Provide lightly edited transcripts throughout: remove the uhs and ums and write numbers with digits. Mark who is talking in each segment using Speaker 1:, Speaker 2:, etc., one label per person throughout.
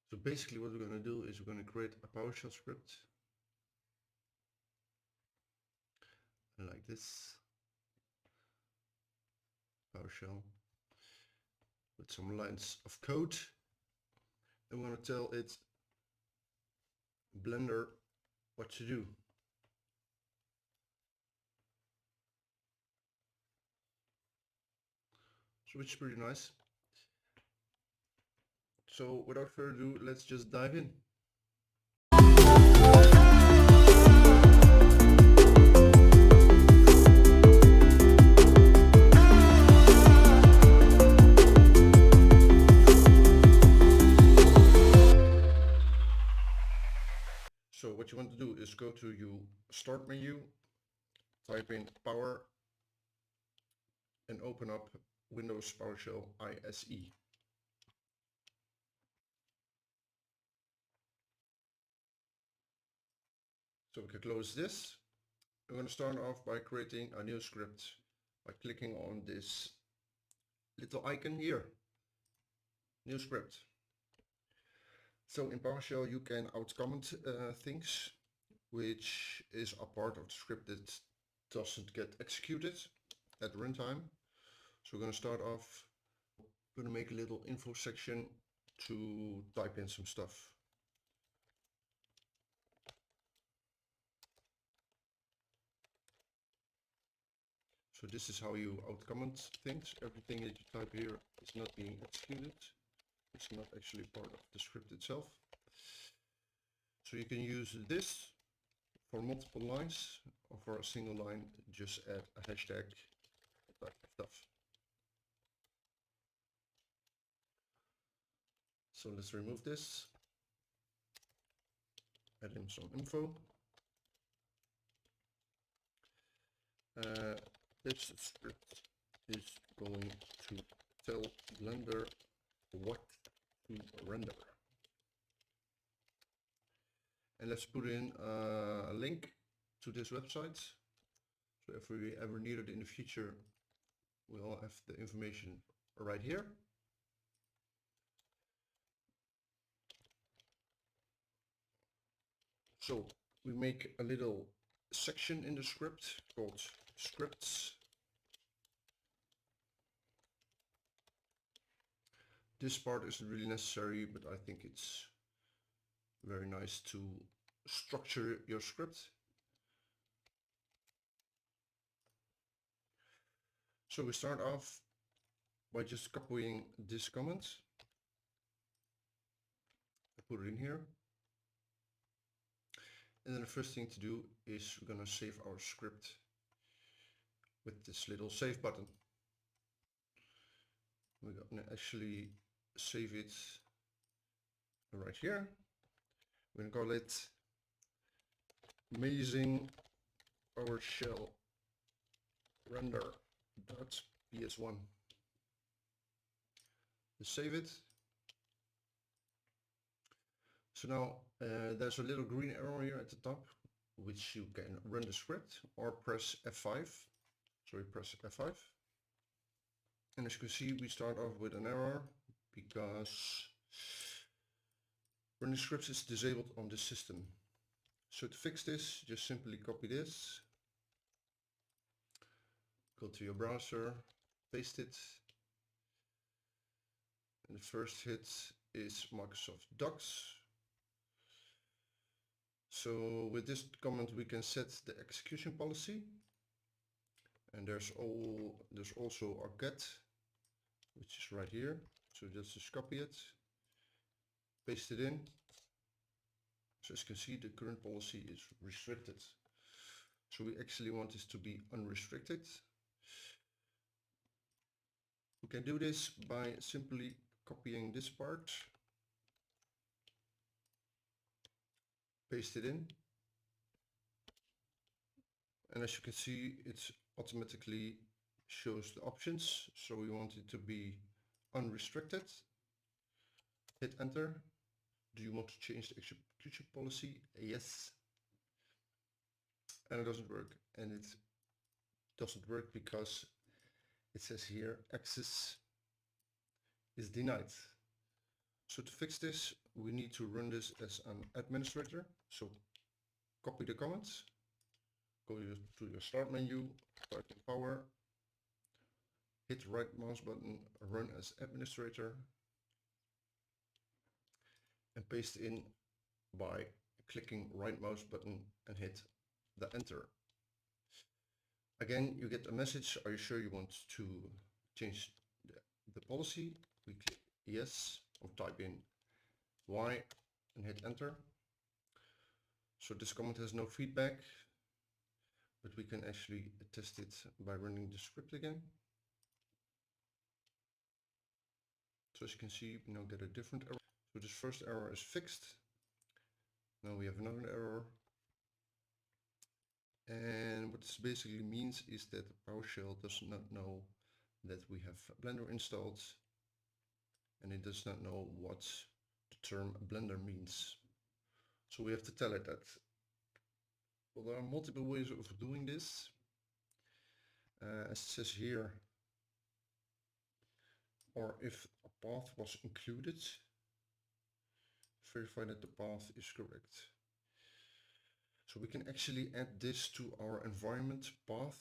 Speaker 1: So basically what we're going to do is we're going to create a PowerShell script like this. PowerShell with some lines of code. And we're going to tell it Blender what to do. So which is pretty nice. So without further ado, let's just dive in. So what you want to do is go to your start menu, type in power and open up Windows PowerShell ISE. So we can close this. I'm going to start off by creating a new script by clicking on this little icon here, new script. So in PowerShell you can outcomment things, which is a part of the script that doesn't get executed at runtime. So we're going to start off, we're going to make a little info section to type in some stuff. So this is how you outcomment things. Everything that you type here is not being executed. It's not actually part of the script itself. So you can use this for multiple lines, or for a single line, just add a hashtag type of stuff. So let's remove this, add in some info. This script is going to tell Blender what to render. And let's put in a link to this website. So if we ever need it in the future, we'll have the information right here. So we make a little section in the script called scripts. This part isn't really necessary, but I think it's very nice to structure your script. So we start off by just copying this comment. I put it in here. And then the first thing to do is we're going to save our script with this little save button. We're going to actually save it right here. We're going to call it amazing PowerShell render.ps1. Let's save it. So now there's a little green arrow here at the top, which you can run the script or press F5. So we press F5. And as you can see, we start off with an error because running scripts is disabled on this system. So to fix this, just simply copy this, go to your browser, paste it, and the first hit is Microsoft Docs. So with this command we can set the execution policy, and there's also our get, which is right here. So just copy it, paste it in. So as you can see, the current policy is restricted. So we actually want this to be unrestricted. We can do this by simply copying this part, paste it in, and as you can see, it automatically shows the options. So we want it to be unrestricted. Hit enter. Do you want to change the execution policy? Yes. And it doesn't work. And it doesn't work because it says here access is denied. So to fix this, we need to run this as an administrator. So copy the comments, go to your start menu, type in power, hit right mouse button, run as administrator, and paste in by clicking right mouse button and hit the enter. Again, you get a message, are you sure you want to change the policy? We click yes, or type in Y and hit enter. So this comment has no feedback, but we can actually test it by running the script again. So as you can see, we now get a different error. So this first error is fixed. Now we have another error. And what this basically means is that PowerShell does not know that we have Blender installed, and it does not know what the term Blender means. So we have to tell it that. Well, there are multiple ways of doing this. As it says here, or if a path was included, verify that the path is correct. So we can actually add this to our environment path.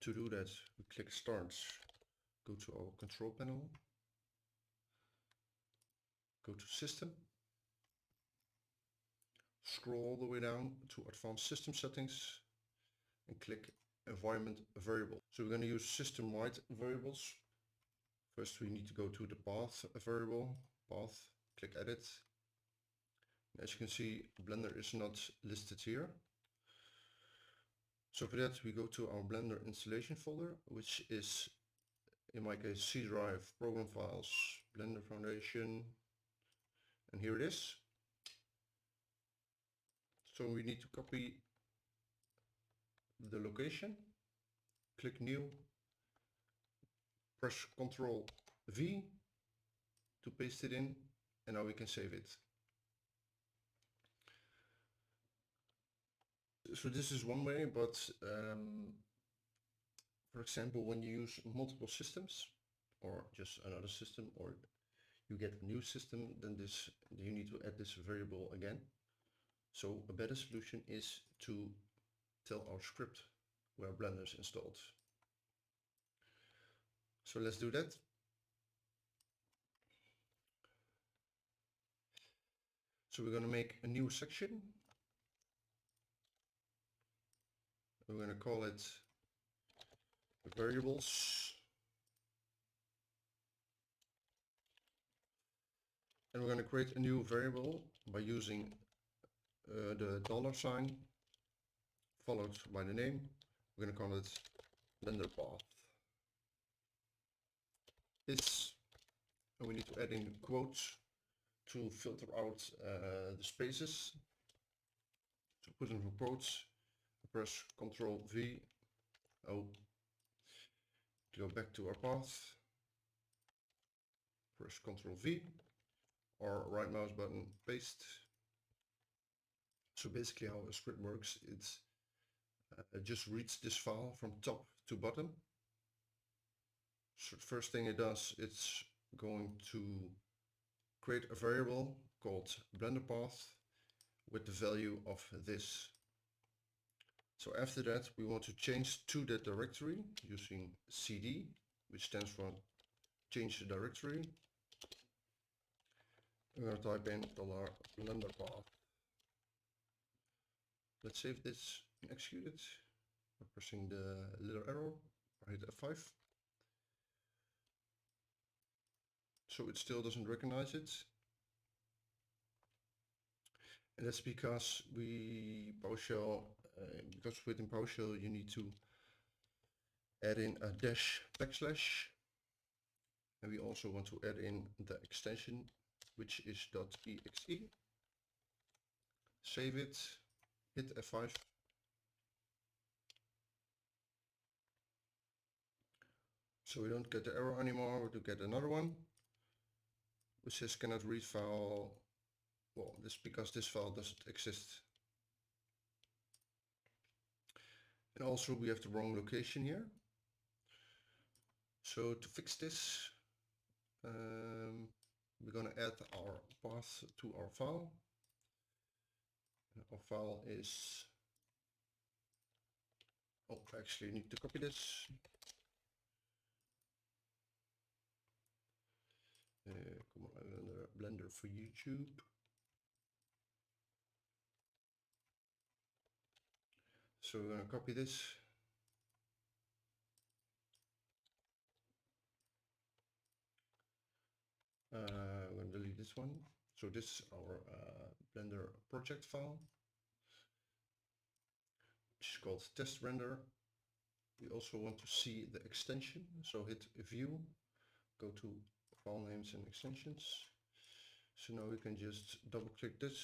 Speaker 1: To do that, we click Start, go to our control panel, go to System, scroll all the way down to Advanced System Settings and click Environment Variable. So we're going to use system-wide variables. First we need to go to the path variable, path, click Edit. As you can see, Blender is not listed here. So for that we go to our Blender installation folder, which is in my case C drive, program files, Blender Foundation, and here it is. So we need to copy the location, click New, press Ctrl V to paste it in, and now we can save it. So this is one way, but for example, when you use multiple systems or just another system, or you get a new system, then you need to add this variable again. So a better solution is to tell our script where Blender is installed. So let's do that. So we're going to make a new section. We're going to call it variables. And we're going to create a new variable by using the $sign followed by the name. We're going to call it Blender path. And we need to add in quotes to filter out the spaces. So put in quotes, press Ctrl V, to go back to our path, press Ctrl V, or right mouse button, paste. So basically how a script works, it just reads this file from top to bottom. So the first thing it does, it's going to create a variable called Blender path with the value of this. So after that we want to change to that directory using cd, which stands for change the directory. I'm going to type in $blender path. Let's save this and execute it by pressing the little arrow, or hit F5. So it still doesn't recognize it. And that's because PowerShell, because within PowerShell you need to add in a --, and we also want to add in the extension, which is .exe. Save it, hit F5. So we don't get the error anymore, we do get another one, which says cannot read file. Well, this is because this file doesn't exist. And also we have the wrong location here. So to fix this, we're going to add our path to our file. And our file is, oh, actually I need to copy this. Commandline Blender for YouTube. So we're going to copy this. We're going to delete this one. So this is our Blender project file, which is called test render. We also want to see the extension, so hit view, go to file names and extensions. So now we can just double click this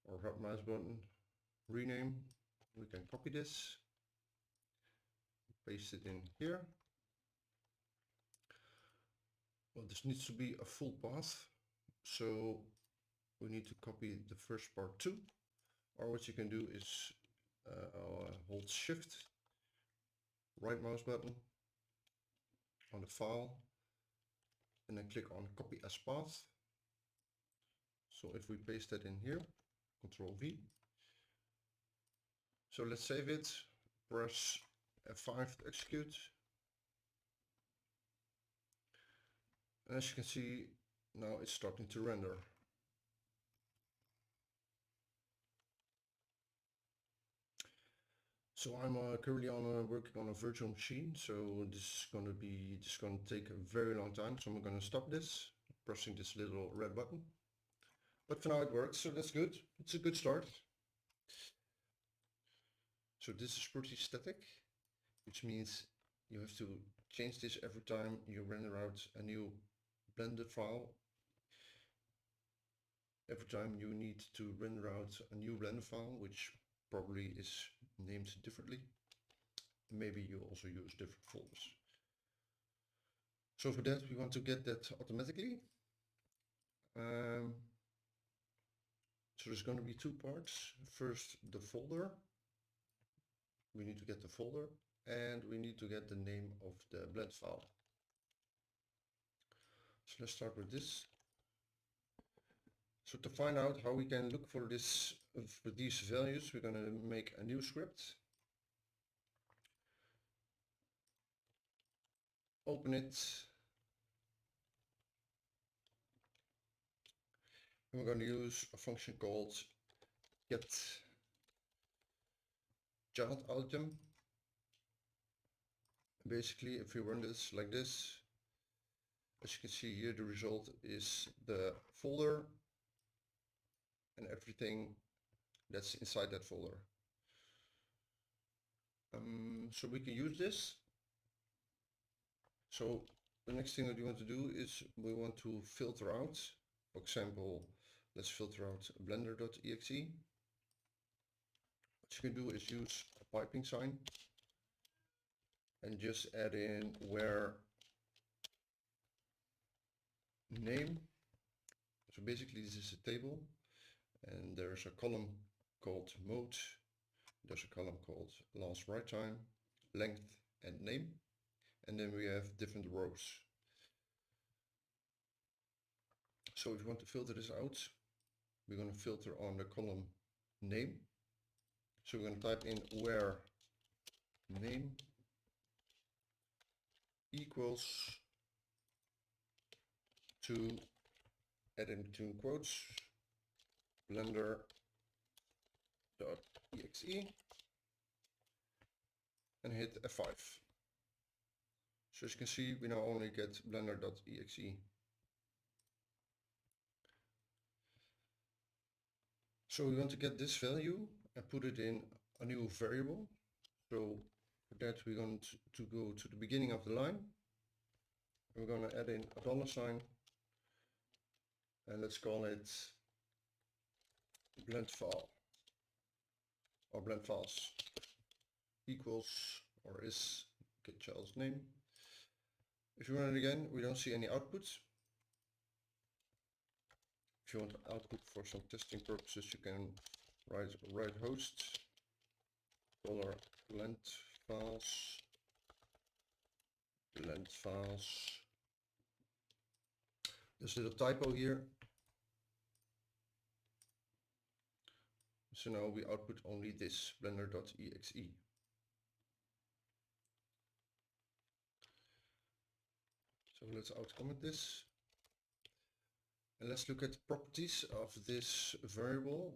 Speaker 1: or right mouse button, rename. We can copy this, paste it in here. Well, this needs to be a full path, so we need to copy the first part too. Or what you can do is hold shift, right mouse button on the file, and then click on copy as path. So if we paste that in here, Control V. So let's save it, press F5 to execute. And as you can see, now it's starting to render. So I'm currently working on a virtual machine, so this is going to take a very long time. So I'm going to stop this, pressing this little red button. But for now it works, so that's good. It's a good start. So this is pretty static, which means you have to change this every time you render out a new Blender file. Every time you need to render out a new Blender file, which probably is named differently. Maybe you also use different folders. So for that we want to get that automatically. So there's going to be two parts. First, the folder. We need to get the folder and we need to get the name of the blend file. So let's start with this. So to find out how we can look for this, for these values, we're going to make a new script. Open it. And we're going to use a function called get child item. Basically, if we run this like this, as you can see here, the result is the folder and everything that's inside that folder. So we can use this. So the next thing that we want to do is we want to filter out. For example, let's filter out blender.exe. What you can do is use a piping sign and just add in where name. So basically this is a table and there's a column called mode, there's a column called last write time, length and name, and then we have different rows. So if you want to filter this out, we're going to filter on the column name. So we're going to type in where name equals to, add in between quotes, blender.exe, and hit F5. So as you can see, we now only get blender.exe. So we want to get this value and put it in a new variable. So for that we're going to go to the beginning of the line. We're going to add in a $sign and let's call it blend file or blend files equals or is get child's name. If you run it again, we don't see any output. If you want output for some testing purposes, you can write host $blend files There's a little typo here. So now we output only this blender.exe. So let's outcomment this. And let's look at the properties of this variable,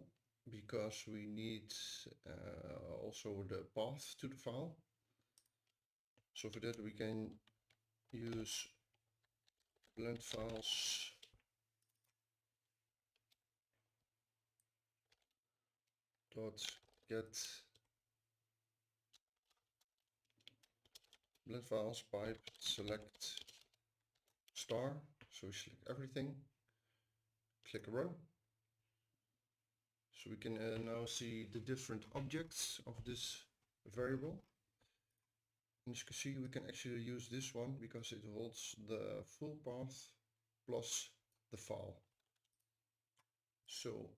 Speaker 1: because we need also the path to the file. So for that we can use blend files dot get blend files pipe select star. So we select everything, click a row. So we can now see the different objects of this variable. And as you can see, we can actually use this one because it holds the full path plus the file. So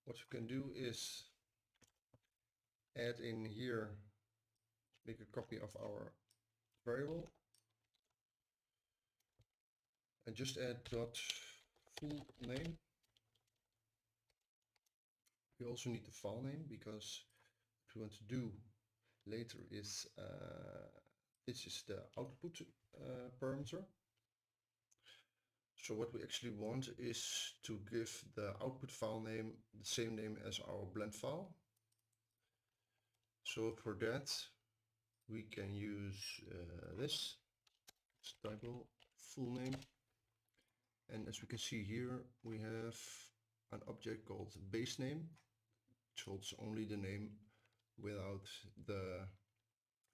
Speaker 1: what we can do is add in here, make a copy of our variable, and just add dot full name. We also need the file name, because what we want to do later is this is the output parameter. So what we actually want is to give the output file name the same name as our blend file. So for that we can use this typo full name, and as we can see here we have an object called base name, which holds only the name without the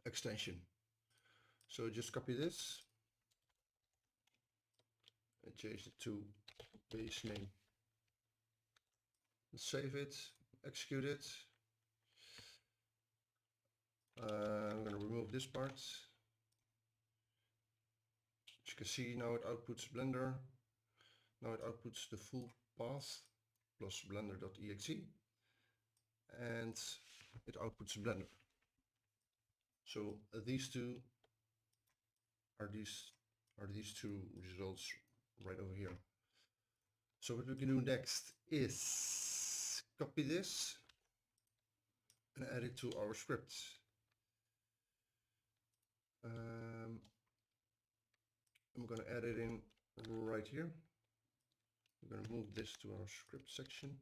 Speaker 1: extension. So just copy this and change it to base name. Let's save it, execute it. I'm going to remove this part. As you can see, now it outputs Blender. Now it outputs the full path plus blender.exe, and it outputs Blender. So these two are these two results right over here. So what we can do next is copy this and add it to our script. I'm going to add it in right here. We're going to move this to our script section.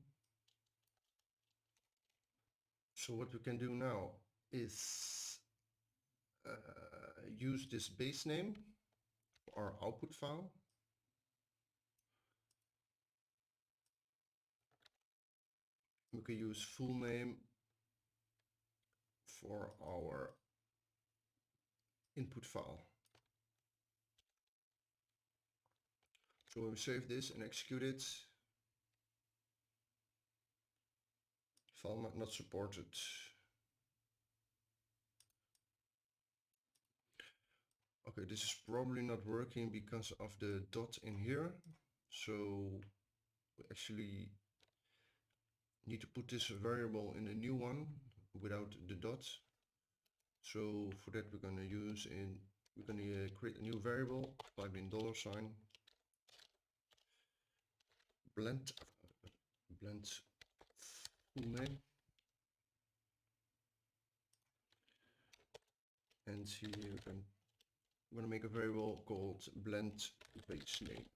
Speaker 1: So what we can do now is use this base name for our output file. We can use full name for our input file. So when we save this and execute it, file not supported. Okay, this is probably not working because of the dot in here. So we actually need to put this variable in a new one without the dot. So for that we're going to create a new variable, type in $, blend full name, and here we're going to make a variable called blend base name.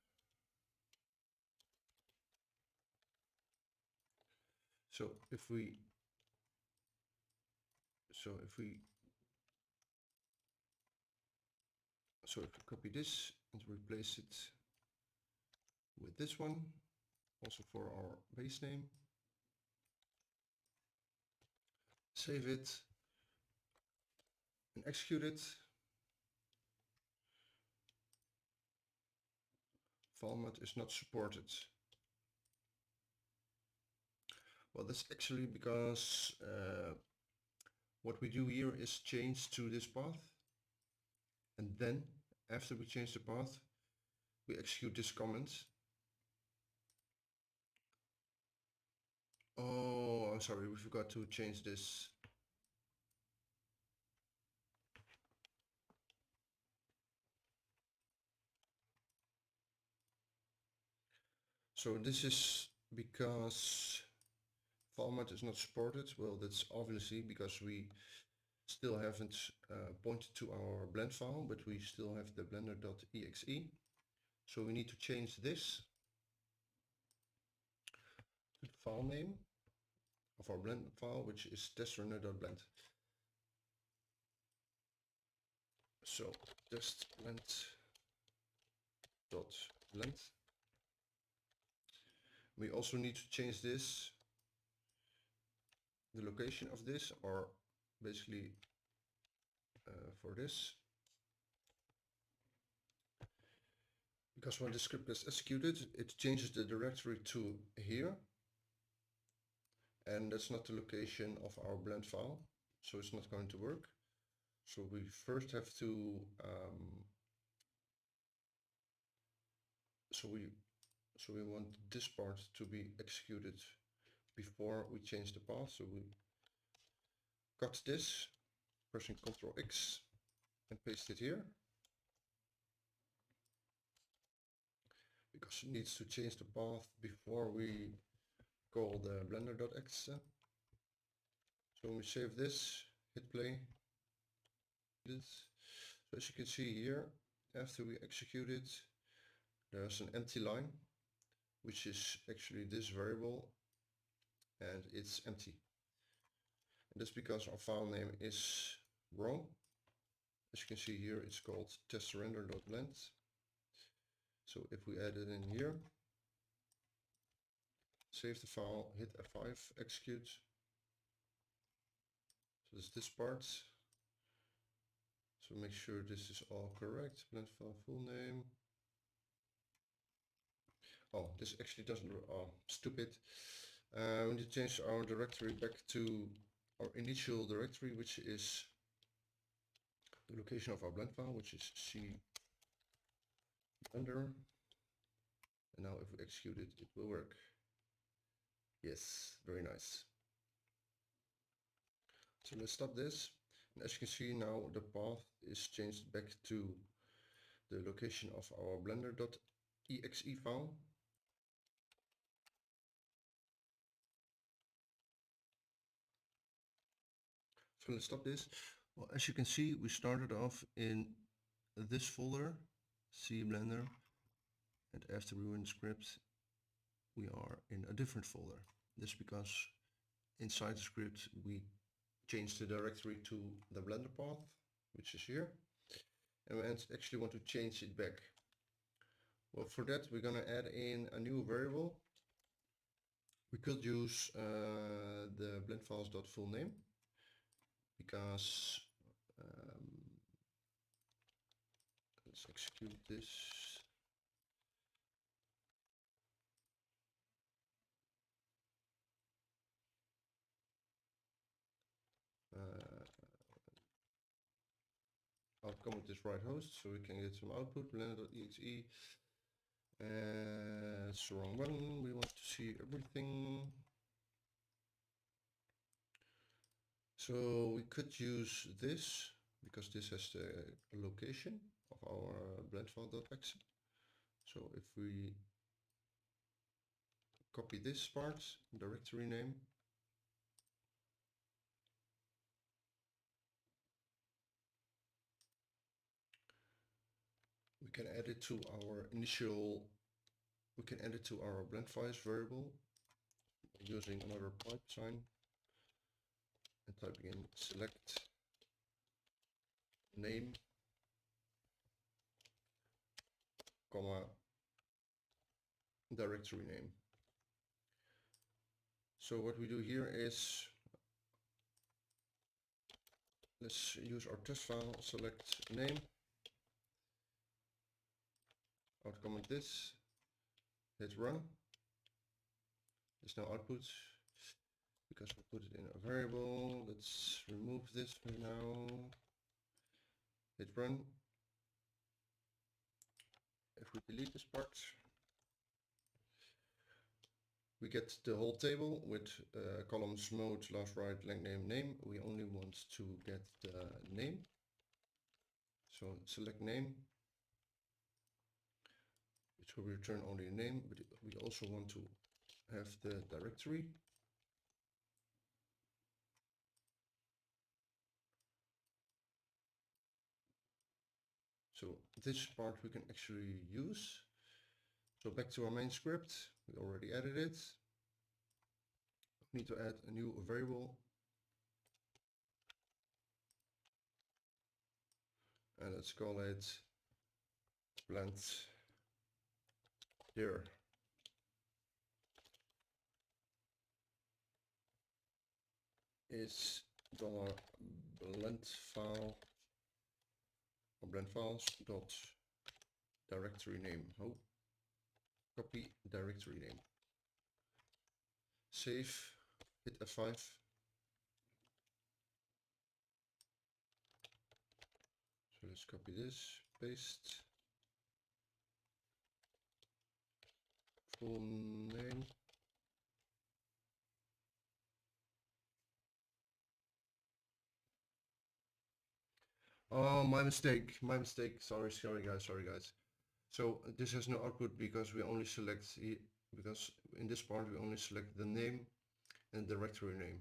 Speaker 1: So if we copy this and replace it with this one, also for our base name, save it and execute it. Format is not supported. Well, that's actually because what we do here is change to this path, and then after we change the path we execute this comment. Oh, I'm sorry, we forgot to change this. So this is because format is not supported. Well, that's obviously because we still haven't pointed to our blend file, but we still have the blender.exe. So we need to change this to the file name of our blend file, which is testrender.blend. So testblend.blend. We also need to change this, the location of this, or basically for this, because when the script is executed, it changes the directory to here, and that's not the location of our blend file, so it's not going to work. So we first have to so we want this part to be executed before we change the path. So we cut this, pressing Ctrl X, and paste it here, because it needs to change the path before we call the blender.exe. So when we save this, hit play. So as you can see here, after we execute it, there's an empty line, which is actually this variable, and it's empty. And that's because our file name is wrong. As you can see here, it's called testrender.blend. So if we add it in here, save the file, hit F5, execute. So that's this part. So make sure this is all correct. Blend file full name. Oh, this actually doesn't, oh, stupid. We need to change our directory back to our initial directory, which is the location of our blend file, which is C blender. And now if we execute it, it will work. Yes, very nice. So let's stop this. And as you can see now, the path is changed back to the location of our blender.exe file. So let's stop this. Well, as you can see, we started off in this folder, C Blender, and after we run the script, we are in a different folder. This is because inside the script we changed the directory to the Blender path, which is here, and we actually want to change it back. Well, for that we're gonna add in a new variable. We could use the blendfiles.fullname, because let's execute this. I'll comment this right host so we can get some output. Blender.exe. It's the wrong one. We want to see everything. So we could use this because this has the location of our blendfile.exe. So if we copy this part, directory name, we can add it to our initial, we can add it to our blend files variable using another pipe sign and typing in select name, comma, directory name. So what we do here is, let's use our test file, select name, I'll comment this, hit run. There's no output because we put it in a variable. Let's remove this for now. Hit run. If we delete this part, we get the whole table with columns mode, last, right, length, name. We only want to get the name. So select name, which So we return only a name, but we also want to have the directory. So this part we can actually use. So back to our main script, we already added it. We need to add a new variable. And let's call it blend here. Is $blend file or blend files dot directory name. Oh, copy directory name. Save, hit F5. So let's copy this, paste, full name. Oh, my mistake, sorry guys. So this has no output because we only select, because in this part we only select the name and directory name.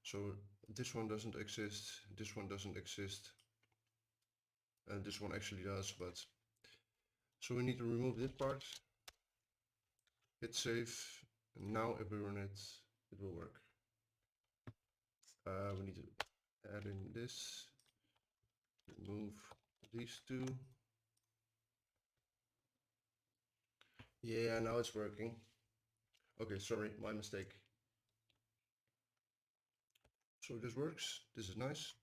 Speaker 1: So this one doesn't exist, this one doesn't exist, and this one actually does, but so we need to remove this part, hit save, and now if we run it, it will work. We need to add in this, remove these two. Yeah, now it's working. Okay, sorry, my mistake. So this works, this is nice.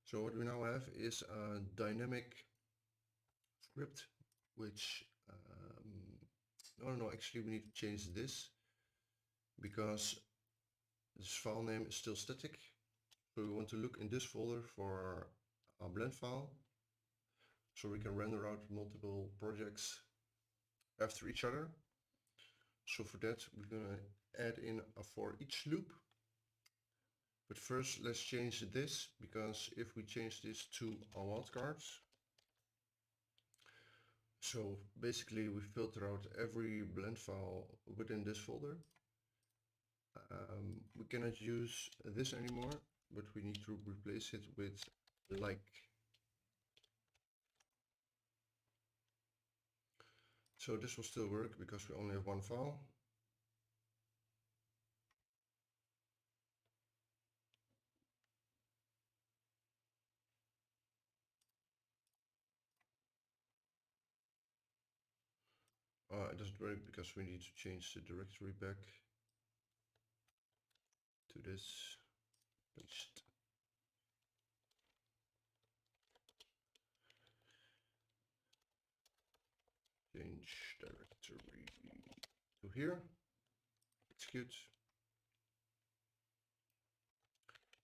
Speaker 1: So what we now have is a dynamic script, which, no, actually we need to change this because this file name is still static. So we want to look in this folder for our blend file, so we can render out multiple projects after each other. So for that we're gonna add in a for each loop. But first let's change this, because if we change this to a wildcards, so basically we filter out every blend file within this folder. We cannot use this anymore, but we need to replace it with like. So this will still work because we only have one file. It doesn't work because we need to change the directory back to this. Paste. Change directory to here. Execute.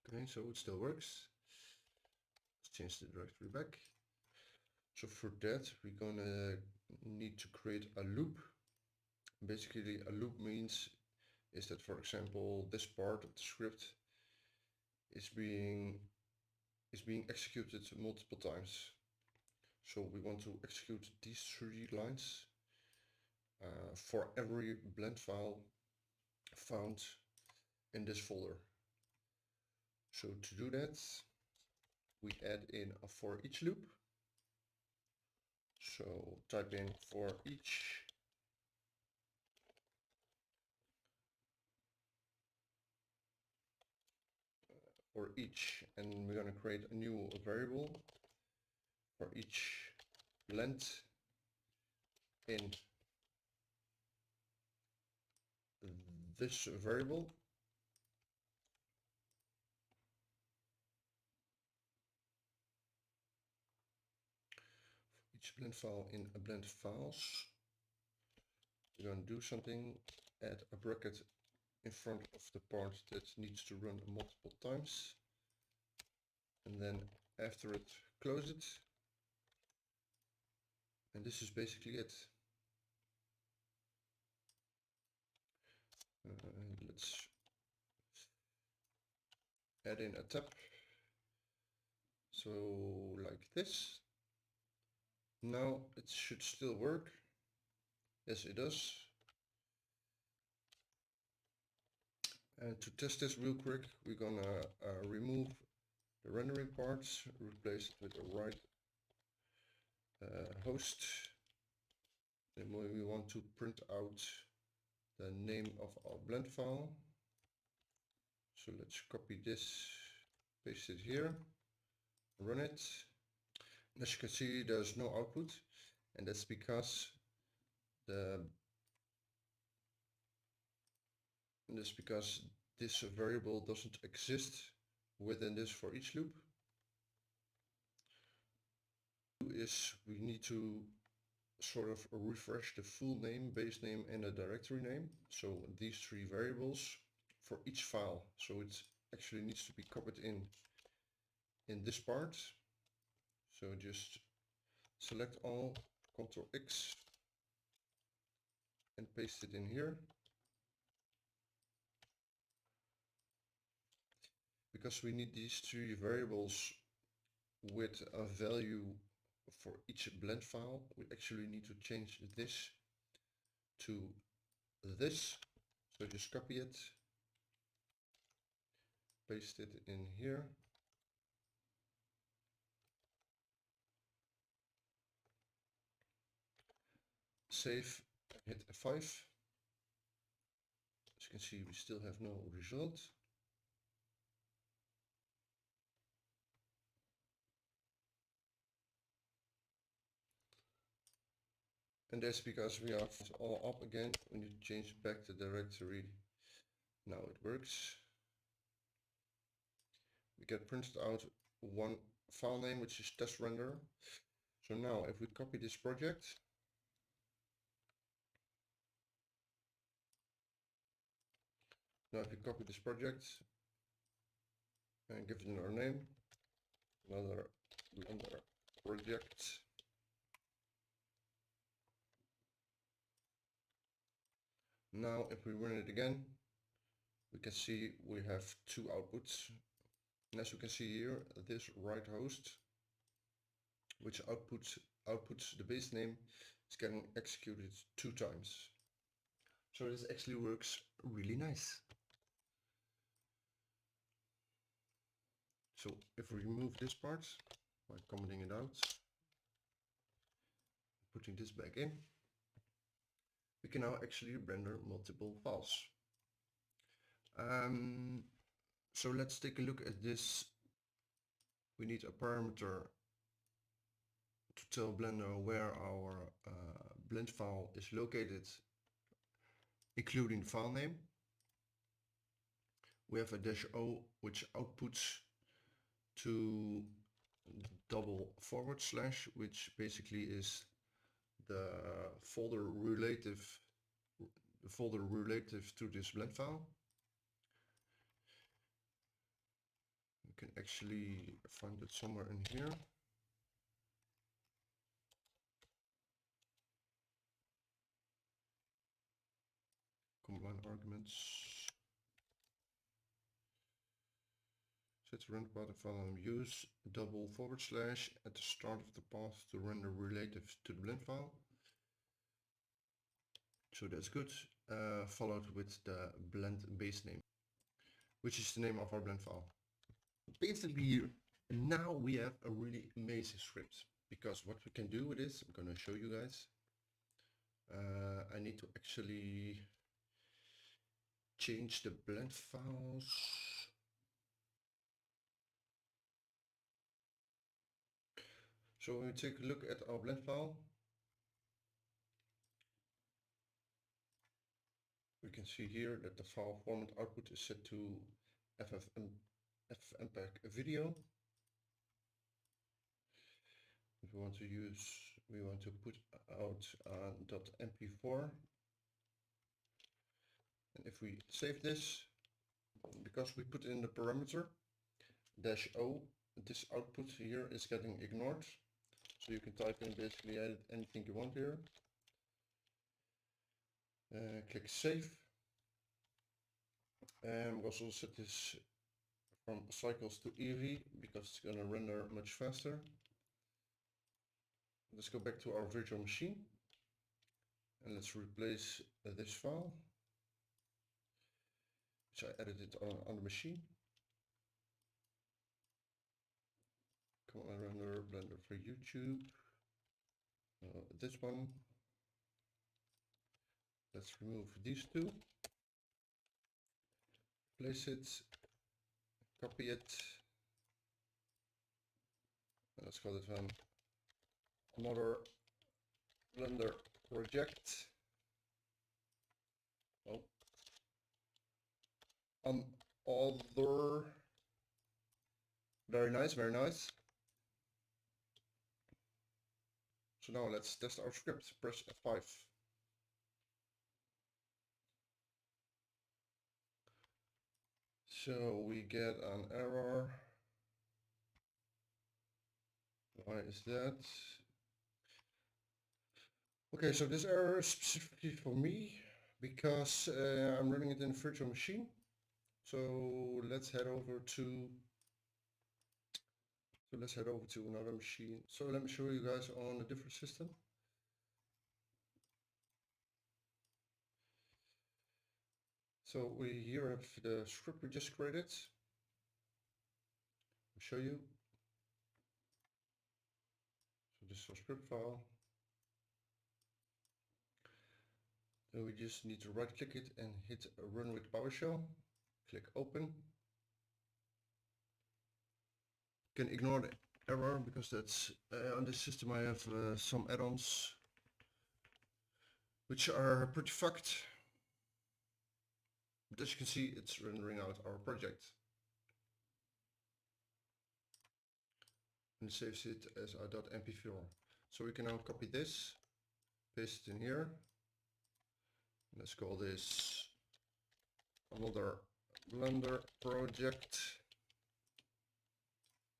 Speaker 1: Okay, so it still works. Let's change the directory back. So for that we're gonna need to create a loop. Basically a loop means is that, for example, this part of the script is being executed multiple times. So we want to execute these 3 lines for every blend file found in this folder. So to do that, we add in a for each loop. So type in for each and we're going to create a new variable for each blend in this variable. Each blend file in a blend files, we're going to do something, add a bracket in front of the part that needs to run multiple times, and then after it close it, and this is basically it. Let's add in a tab, so like this. Now it should still work, Yes, it does. And to test this real quick, we're gonna remove the rendering parts, replace it with the right host. Then we want to print out the name of our blend file. So let's copy this, paste it here, run it. And as you can see, there's no output, and that's because this variable doesn't exist within this for each loop. Is we need to sort of refresh the full name, base name, and the directory name. So these three variables for each file. So it actually needs to be copied in this part. So just select all, Ctrl X, and paste it in here. Because we need these three variables with a value for each blend file, we actually need to change this to this. So just copy it, paste it in here. Save, hit F5. As you can see, we still have no result. And that's because we have it all up again. When you change back the directory, now it works. We get printed out one file name, which is test render. So now if we copy this project, and give it another name, another Blender project. Now if we run it again, we can see we have two outputs. And as you can see here, this right host, which outputs the base name, is getting executed 2 times. So this actually works really nice. So if we remove this part by commenting it out, putting this back in, we can now actually render multiple files. So let's take a look at this. We need a parameter to tell Blender where our blend file is located, including the file name. We have a -o, which outputs to // which basically is the folder relative to this blend file. You can actually find it somewhere in here. Command arguments. Set render path and file name. Use // at the start of the path to render relative to the blend file. So that's good. Followed with the blend base name, which is the name of our blend file. Basically, now we have a really amazing script, because what we can do with this, I'm going to show you guys. I need to actually change the blend files. So when we take a look at our blend file, we can see here that the file format output is set to FFmpeg video. If we want to put out .mp4. And if we save this, because we put in the parameter -o, this output here is getting ignored. So you can type in basically anything you want here. Click save. And we'll also set this from cycles to EV, because it's going to render much faster. Let's go back to our virtual machine. And let's replace this file, which I edited on the machine. Commandline render Blender for YouTube. This one. Let's remove these two. Place it. Copy it. And let's call it another Blender project. Oh. Other. Very nice, very nice. So now let's test our script. Press F5. So we get an error. Why is that? Okay, so this error is specifically for me because I'm running it in a virtual machine. So let's head over to another machine. So let me show you guys on a different system. So we here have the script we just created. I'll show you. So this is our script file. Then we just need to right click it and hit run with PowerShell. Click open. You can ignore the error because that's on this system I have some add-ons which are pretty fucked. But as you can see, it's rendering out our project. And it saves it as a .mp4. So we can now copy this, paste it in here. Let's call this another Blender project.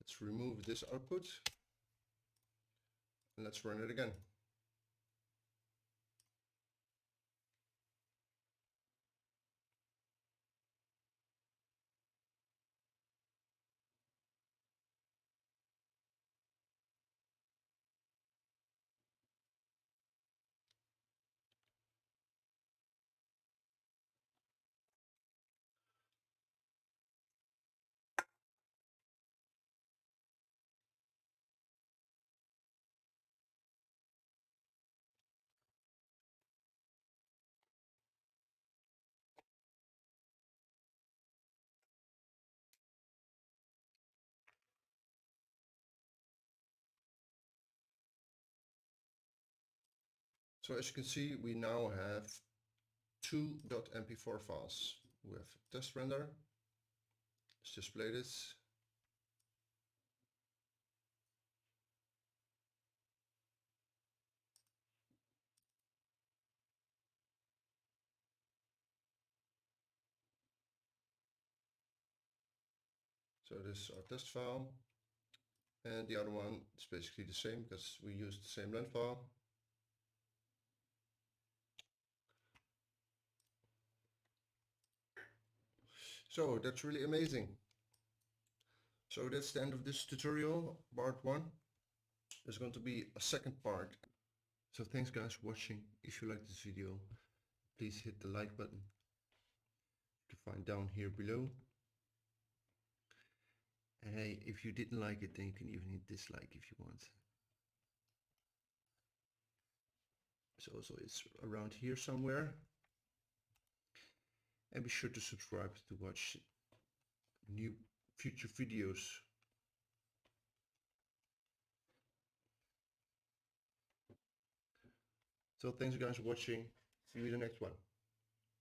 Speaker 1: Let's remove this output. And let's run it again. So as you can see, we now have two .mp4 files. We have test render. Let's display this. So this is our test file. And the other one is basically the same because we used the same blend file. So that's really amazing. So that's the end of this tutorial, part 1. There's going to be a second part. So thanks guys for watching. If you like this video, please hit the like button. You can find down here below. And hey, if you didn't like it, then you can even hit dislike if you want. So it's around here somewhere. And be sure to subscribe to watch new future videos. So thanks guys for watching. See you in the next one.